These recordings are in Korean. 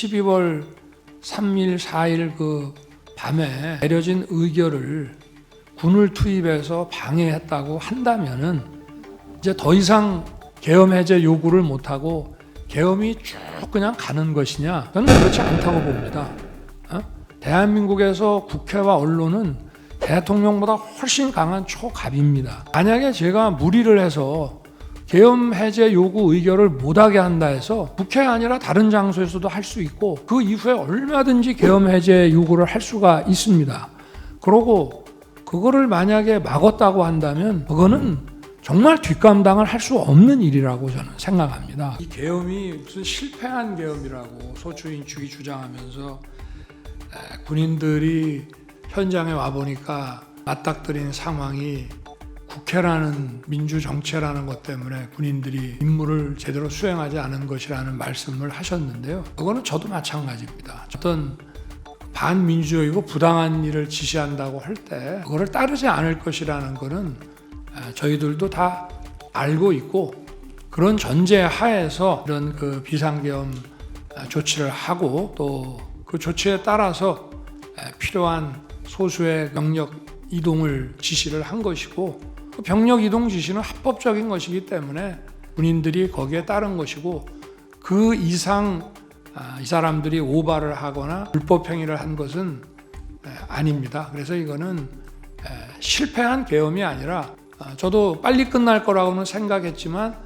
12월 3일, 4일 그 밤에 내려진 의결을 군을 투입해서 방해했다고 한다면은 이제 더 이상 계엄 해제 요구를 못하고 계엄이 쭉 그냥 가는 것이냐? 저는 그렇지 않다고 봅니다. 대한민국에서 국회와 언론은 대통령보다 훨씬 강한 초갑입니다. 만약에 제가 무리를 해서 계엄 해제 요구 의결을 못하게 한다 해서 국회가 아니라 다른 장소에서도 할 수 있고 그 이후에 얼마든지 계엄 해제 요구를 할 수가 있습니다. 그러고 그거를 만약에 막았다고 한다면 그거는 정말 뒷감당을 할 수 없는 일이라고 저는 생각합니다. 이 계엄이 무슨 실패한 계엄이라고 소추인 측이 주장하면서 군인들이 현장에 와보니까 맞닥뜨린 상황이 국회라는 민주정체라는 것 때문에 군인들이 임무를 제대로 수행하지 않은 것이라는 말씀을 하셨는데요. 그거는 저도 마찬가지입니다. 어떤 반민주적이고 부당한 일을 지시한다고 할 때 그거를 따르지 않을 것이라는 것은 저희들도 다 알고 있고 그런 전제 하에서 이런 그 비상계엄 조치를 하고 또 그 조치에 따라서 필요한 소수의 병력 이동을 지시를 한 것이고 그 병력 이동 지시는 합법적인 것이기 때문에 군인들이 거기에 따른 것이고 그 이상 이 사람들이 오바를 하거나 불법 행위를 한 것은 아닙니다. 그래서 이거는 실패한 계엄이 아니라 저도 빨리 끝날 거라고는 생각했지만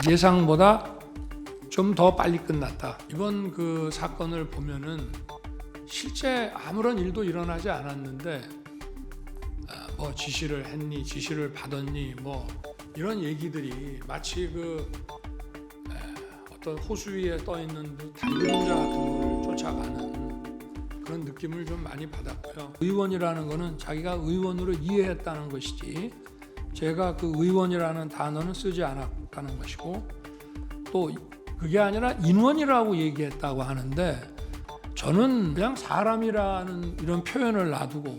예상보다 좀 더 빨리 끝났다. 이번 그 사건을 보면은 실제 아무런 일도 일어나지 않았는데 뭐 지시를 했니, 지시를 받았니, 뭐 이런 얘기들이 마치 그 어떤 호수 위에 떠 있는 달그림자 같은 걸 쫓아가는 그런 느낌을 좀 많이 받았고요. 의원이라는 거는 자기가 의원으로 이해했다는 것이지, 제가 그 의원이라는 단어는 쓰지 않았다는 것이고, 또 그게 아니라 인원이라고 얘기했다고 하는데, 저는 그냥 사람이라는 이런 표현을 놔두고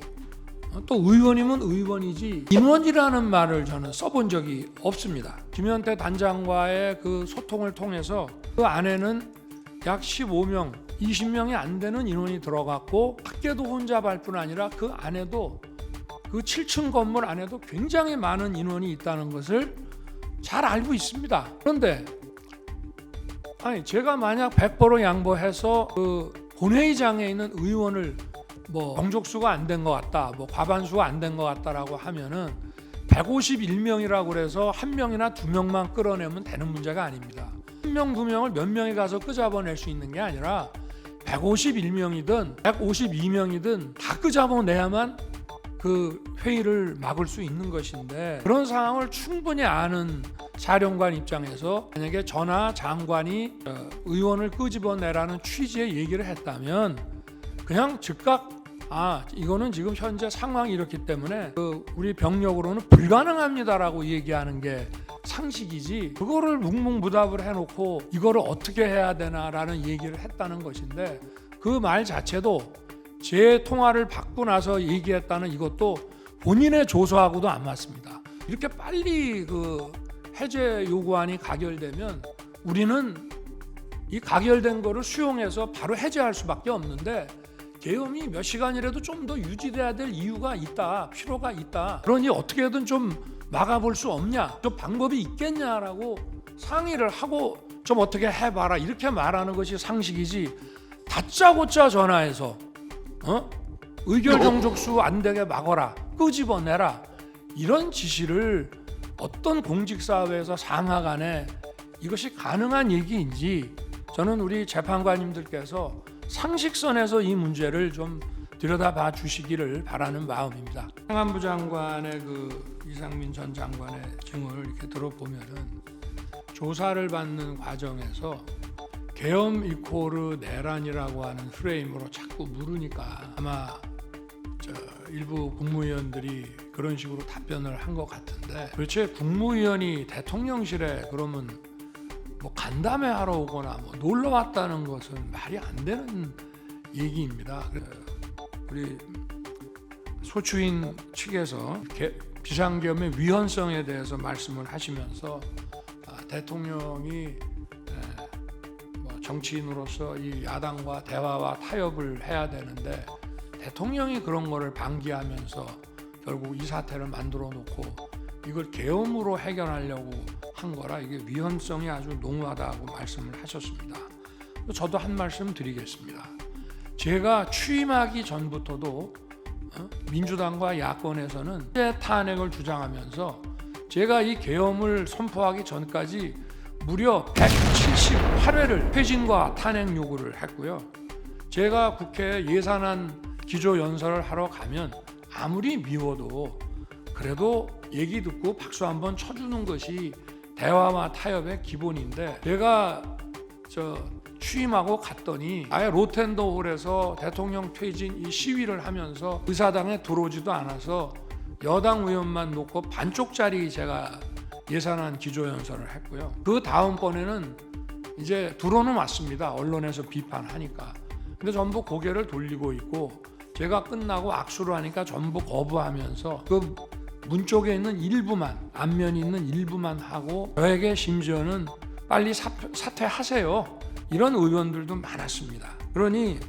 또 의원이면 의원이지 인원이라는 말을 저는 써본 적이 없습니다. 김현태 단장과의 그 소통을 통해서 그 안에는 약 15명, 20명이 안 되는 인원이 들어갔고 학계도 혼자 갈 뿐 아니라 그 안에도 그 7층 건물 안에도 굉장히 많은 인원이 있다는 것을 잘 알고 있습니다. 그런데 제가 만약 100% 양보해서 그 본회의장에 있는 의원을 뭐 정족수가 안 된 것 같다, 뭐 과반수가 안 된 것 같다라고 하면은 151명이라고 그래서 한 명이나 두 명만 끌어내면 되는 문제가 아닙니다. 한 명, 두 명을 몇 명이 가서 끄잡아낼 수 있는 게 아니라 151명이든 152명이든 다 끄잡아내야만 그 회의를 막을 수 있는 것인데, 그런 상황을 충분히 아는 사령관 입장에서 만약에 전하 장관이 의원을 끄집어내라는 취지의 얘기를 했다면 그냥 즉각 이거는 지금 현재 상황이 이렇기 때문에 우리 병력으로는 불가능합니다라고 얘기하는 게 상식이지, 그거를 묵묵부답을 해놓고 이거를 어떻게 해야 되나라는 얘기를 했다는 것인데, 그 말 자체도 제 통화를 받고 나서 얘기했다는 이것도 본인의 조서하고도 안 맞습니다. 이렇게 빨리 그 해제 요구안이 가결되면 우리는 이 가결된 거를 수용해서 바로 해제할 수밖에 없는데, 계엄이 몇 시간이라도 좀 더 유지돼야 될 이유가 있다, 필요가 있다. 그러니 어떻게든 좀 막아볼 수 없냐, 좀 방법이 있겠냐라고 상의를 하고 좀 어떻게 해봐라 이렇게 말하는 것이 상식이지, 다짜고짜 전화해서 의결 정족수 안 되게 막아라, 끄집어내라, 이런 지시를 어떤 공직사회에서 상하간에 이것이 가능한 얘기인지 저는 우리 재판관님들께서 상식선에서 이 문제를 좀 들여다봐 주시기를 바라는 마음입니다. 행안부 장관의 그 이상민 전 장관의 증언을 이렇게 들어보면은 조사를 받는 과정에서 계엄 이코르 내란이라고 하는 프레임으로 자꾸 물으니까 아마 일부 국무위원들이 그런 식으로 답변을 한 것 같은데, 도대체 국무위원이 대통령실에 그러면 뭐 간담회 하러 오거나 뭐 놀러 왔다는 것은 말이 안 되는 얘기입니다. 우리 소추인 측에서 비상계엄의 위헌성에 대해서 말씀을 하시면서 대통령이 정치인으로서 이 야당과 대화와 타협을 해야 되는데 대통령이 그런 거를 방기하면서 결국 이 사태를 만들어 놓고 이걸 계엄으로 해결하려고 한 거라 이게 위헌성이 아주 농후하다고 말씀을 하셨습니다. 저도 한 말씀 드리겠습니다. 제가 취임하기 전부터도 민주당과 야권에서는 탄핵을 주장하면서 제가 이 계엄을 선포하기 전까지 무려 178회를 퇴진과 탄핵 요구를 했고요. 제가 국회 예산안 기조연설을 하러 가면 아무리 미워도 그래도 얘기 듣고 박수 한번 쳐주는 것이 대화와 타협의 기본인데 제가 취임하고 갔더니 아예 로텐더홀에서 대통령 퇴진 이 시위를 하면서 의사당에 들어오지도 않아서 여당 의원만 놓고 반쪽짜리 제가 예산안 기조연설을 했고요. 그 다음번에는 이제 들어는 왔습니다. 언론에서 비판하니까. 근데 전부 고개를 돌리고 있고 제가 끝나고 악수를 하니까 전부 거부하면서 그 문 쪽에 있는 일부만 앞면이 있는 일부만 하고 저에게 심지어는 빨리 사퇴하세요. 이런 의원들도 많았습니다. 그러니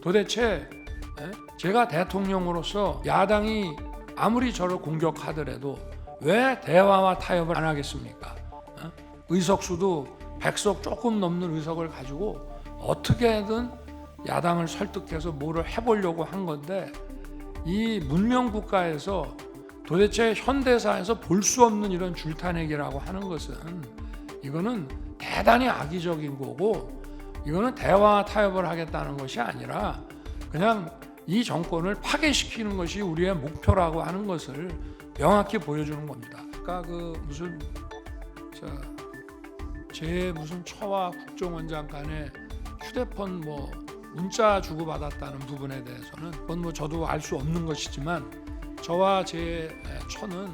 도대체 제가 대통령으로서 야당이 아무리 저를 공격하더라도 왜 대화와 타협을 안 하겠습니까? 의석수도 100석 조금 넘는 의석을 가지고 어떻게든 야당을 설득해서 뭐를 해보려고 한 건데 이 문명국가에서 도대체 현대사에서 볼 수 없는 이런 줄타내기라고 하는 것은 이거는 대단히 악의적인 거고 이거는 대화 타협을 하겠다는 것이 아니라 그냥 이 정권을 파괴시키는 것이 우리의 목표라고 하는 것을 명확히 보여주는 겁니다. 아까 제 처와 국정원장 간에 휴대폰 문자 주고받았다는 부분에 대해서는 그건 저도 알 수 없는 것이지만 저와 제 처는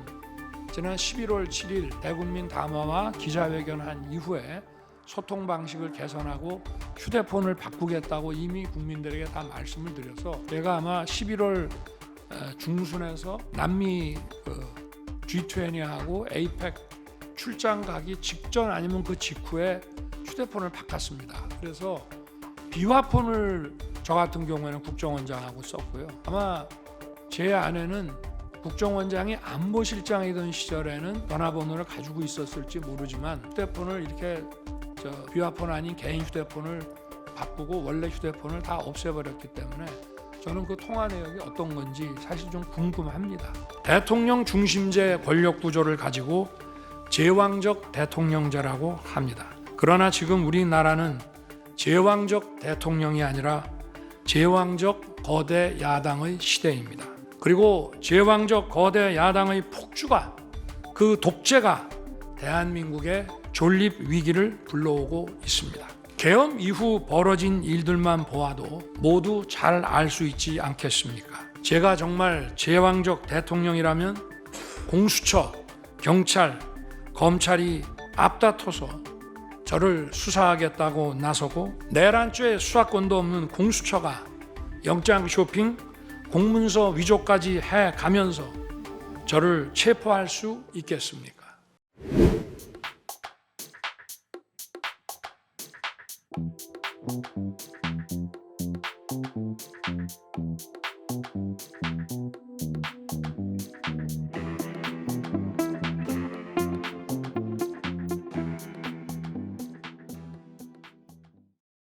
지난 11월 7일 대국민 담화와 기자회견한 이후에 소통 방식을 개선하고 휴대폰을 바꾸겠다고 이미 국민들에게 다 말씀을 드려서 제가 아마 11월 중순에서 남미 G20하고 APEC 출장 가기 직전 아니면 그 직후에 휴대폰을 바꿨습니다. 그래서 비화폰을 저 같은 경우에는 국정원장하고 썼고요. 아마 제 아내는 국정원장이 안보실장이던 시절에는 전화번호를 가지고 있었을지 모르지만 휴대폰을 이렇게 비화폰 아닌 개인 휴대폰을 바꾸고 원래 휴대폰을 다 없애버렸기 때문에 저는 그 통화 내역이 어떤 건지 사실 좀 궁금합니다. 대통령 중심제 권력 구조를 가지고 제왕적 대통령제라고 합니다. 그러나 지금 우리나라는 제왕적 대통령이 아니라 제왕적 거대 야당의 시대입니다. 그리고 제왕적 거대 야당의 폭주가 그 독재가 대한민국의 존립 위기를 불러오고 있습니다. 계엄 이후 벌어진 일들만 보아도 모두 잘 알 수 있지 않겠습니까? 제가 정말 제왕적 대통령이라면 공수처, 경찰, 검찰이 앞다퉈서 저를 수사하겠다고 나서고 내란죄 수사권도 없는 공수처가 영장 쇼핑, 공문서 위조까지 해가면서 저를 체포할 수 있겠습니까?